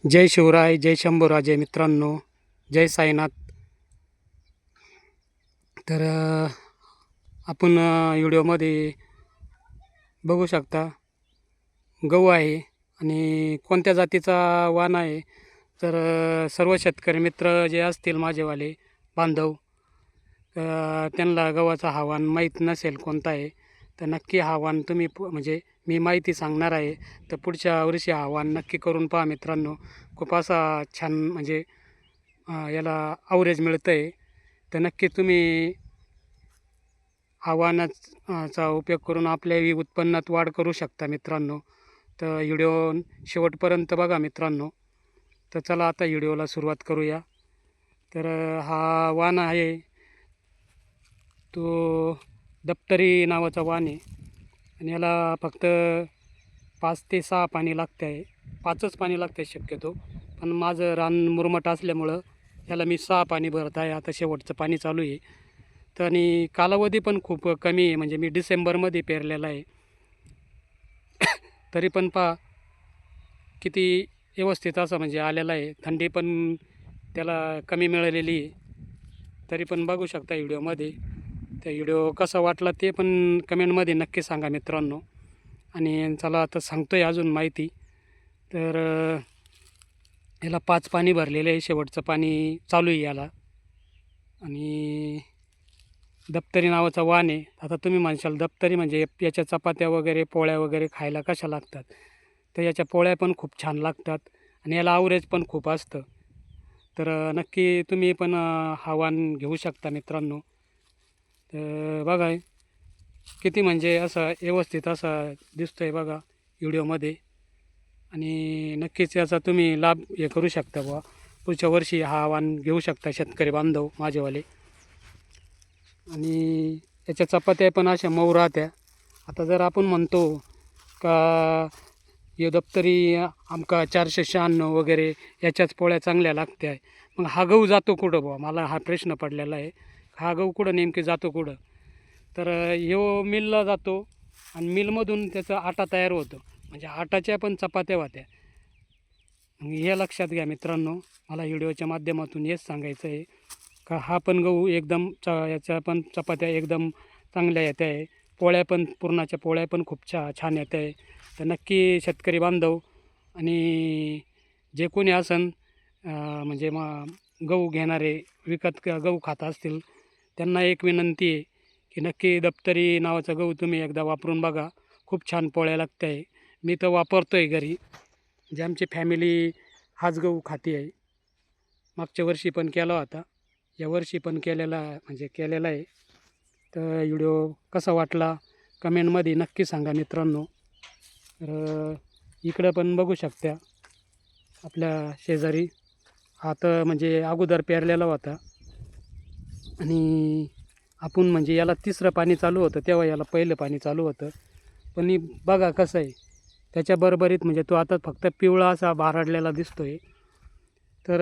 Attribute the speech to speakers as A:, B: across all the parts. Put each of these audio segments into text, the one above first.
A: जय शिवराय, जय शंभूराजे मित्रांनो, जय साईनाथ. तर आपण व्हिडिओमध्ये बघू शकता गहू आहे आणि कोणत्या जातीचा वाण आहे. तर सर्व शेतकरी मित्र जे असतील माझेवाले बांधव, त्यांना गव्हाचा हा वाण माहीत नसेल कोणता आहे, तर नक्की हा वाण तुम्ही म्हणजे मी माहिती सांगणार आहे. तर पुढच्या वर्षी हा वाण नक्की करून पहा मित्रांनो. खूप असा छान म्हणजे याला ॲव्हरेज मिळतं आहे. तर नक्की तुम्ही हा वाणाचा उपयोग करून आपल्याही उत्पन्नात वाढ करू शकता मित्रांनो. तर व्हिडिओ शेवटपर्यंत बघा मित्रांनो. तर चला आता व्हिडिओला सुरुवात करूया. तर हा वाण आहे तो दप्तरी नावाचा वाण आहे आणि याला फक्त 5 ते 6 पाणी लागते आहे. 5च पाणी लागते शक्यतो, पण माझं रान मुरमट असल्यामुळं याला मी 6 पाणी भरत आहे. आता शेवटचं पाणी चालू आहे. तर आणि कालावधी पण खूप कमी आहे, म्हणजे मी डिसेंबरमध्ये पेरलेला आहे. तरी पण पहा किती व्यवस्थित असं म्हणजे आलेला आहे. थंडी पण त्याला कमी मिळालेली आहे. तरी पण बघू शकता व्हिडिओमध्ये. तर व्हिडिओ कसा वाटला ते पण कमेंटमध्ये नक्की सांगा मित्रांनो. आणि चला आता सांगतो आहे अजून माहिती. तर याला 5 पाणी भरलेलं आहे, शेवटचं पाणी चालू आहे याला. आणि दप्तरी नावाचा वाण आहे. आता तुम्ही म्हणशाल दप्तरी म्हणजे याच्या चपात्या वगैरे पोळ्या वगैरे खायला कशा लागतात, तर याच्या पोळ्या पण खूप छान लागतात आणि याला ॲव्हरेज पण खूप असतं. तर नक्की तुम्ही पण हा वाण घेऊ शकता मित्रांनो. तर बघा किती म्हणजे असा व्यवस्थित असा दिसतो आहे बघा व्हिडिओमध्ये. आणि नक्कीच याचा तुम्ही लाभ हे करू शकता बुवा. पुढच्या वर्षी हा वाण घेऊ शकता शेतकरी बांधव माझेवाले. आणि याच्या चपात्या पण अशा मऊ राहत्या. आता जर आपण म्हणतो का हे दप्तरी आमका 496 वगैरे याच्याच पोळ्या चांगल्या लागत्या, मग हा गहू जातो कुठं बुवा? मला हा प्रश्न पडलेला आहे. हा गहू कुठं नेमके जातो कुठं? तर ह्यो मिलला जातो आणि मिलमधून त्याचा आटा तयार होतो, म्हणजे आटाच्या पण चपात्या होत्या. मग हे लक्षात घ्या मित्रांनो. मला व्हिडिओच्या माध्यमातून हेच सांगायचं आहे का हा पण गहू एकदम याच्या पण चपात्या एकदम चांगल्या येत आहे. पोळ्या पण पुरणाच्या पोळ्या पण खूप छान येत आहे. तर नक्की शेतकरी बांधव आणि जे कोणी असन म्हणजे गहू घेणारे, विकत गहू खात असतील, त्यांना एक विनंती आहे की नक्की दप्तरी नावाचा गहू तुम्ही एकदा वापरून बघा. खूप छान पोळ्या लागत आहे. मी तर वापरतो आहे घरी, म्हणजे आमची फॅमिली हाच गहू खाते आहे. मागच्या वर्षी पण केला होता, यावर्षी पण केलेला आहे. तर व्हिडिओ कसा वाटला कमेंटमध्ये नक्की सांगा मित्रांनो. तर इकडं पण बघू शकता आपल्या शेजारी हा तर म्हणजे अगोदर पेरलेला होता आणि आपण म्हणजे याला तिसरं पाणी चालू होतं तेव्हा याला पहिलं पाणी चालू होतं. पण ही बघा कसं आहे त्याच्या बरोबरीत, म्हणजे तो आता फक्त पिवळा असा बारडलेला दिसतो आहे. तर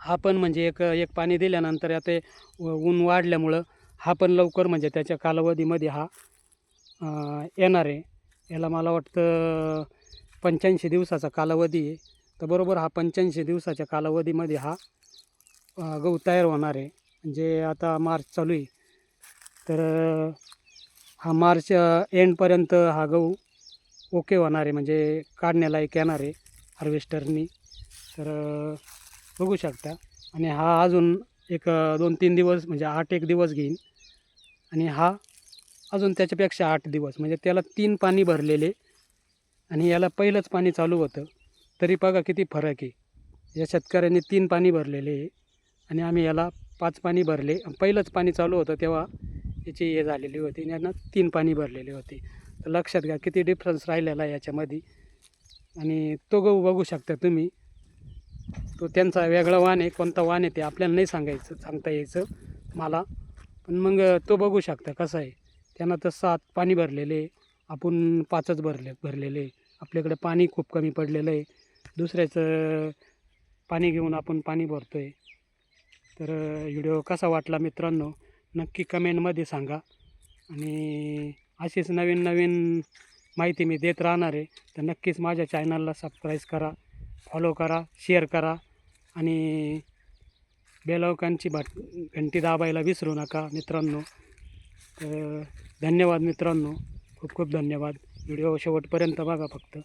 A: हा पण म्हणजे एक एक पाणी दिल्यानंतर आता ऊन वाढल्यामुळं हा पण लवकर म्हणजे त्याच्या कालावधीमध्ये हा येणार आहे. याला मला वाटतं 85 दिवसाचा कालावधी आहे. तर बरोबर हा 85 दिवसाच्या कालावधीमध्ये हा गहू तयार होणार आहे. म्हणजे आता मार्च चालू आहे, तर हा मार्च एंडपर्यंत हा गहू ओके होणार आहे, म्हणजे काढण्यालायक येणार आहे हार्वेस्टरनी. तर बघू शकता. आणि हा अजून एक 2-3 दिवस म्हणजे 8-1 दिवस घेईन आणि हा अजून त्याच्यापेक्षा 8 दिवस, म्हणजे त्याला 3 पाणी भरलेले आणि याला पहिलंच पाणी चालू होतं. तरी बघा किती फरक आहे. या शेतकऱ्यांनी 3 पाणी भरलेले आहे आणि आम्ही याला 5 पाणी भरले. पहिलंच पाणी चालू होतं तेव्हा याची हे झालेली होती आणि यांना 3 पाणी भरलेले होते. तर लक्षात घ्या किती डिफरन्स राहिलेला आहे याच्यामध्ये. आणि तो गहू बघू शकता तुम्ही, तो त्यांचा वेगळा वाण आहे. कोणता वाण आहे ते आपल्याला नाही सांगता यायचं मला, पण मग तो बघू शकता कसा आहे. त्यांना तर 7 पाणी भरलेले आहे, आपण 5च भरलेले आहे. आपल्याकडे पाणी खूप कमी पडलेलं आहे. दुसऱ्याचं पाणी घेऊन आपण पाणी भरतो आहे. तर व्हिडिओ कसा वाटला मित्रांनो नक्की कमेंटमध्ये सांगा. आणि असेच नवीन नवीन माहिती मी देत राहणार आहे. तर नक्कीच माझ्या चॅनलला सबस्क्राईब करा, फॉलो करा, शेअर करा आणि बेलआयकॉनची घंटी दाबायला विसरू नका मित्रांनो. तर धन्यवाद मित्रांनो, खूप खूप धन्यवाद. व्हिडिओ शेवटपर्यंत बघा फक्त.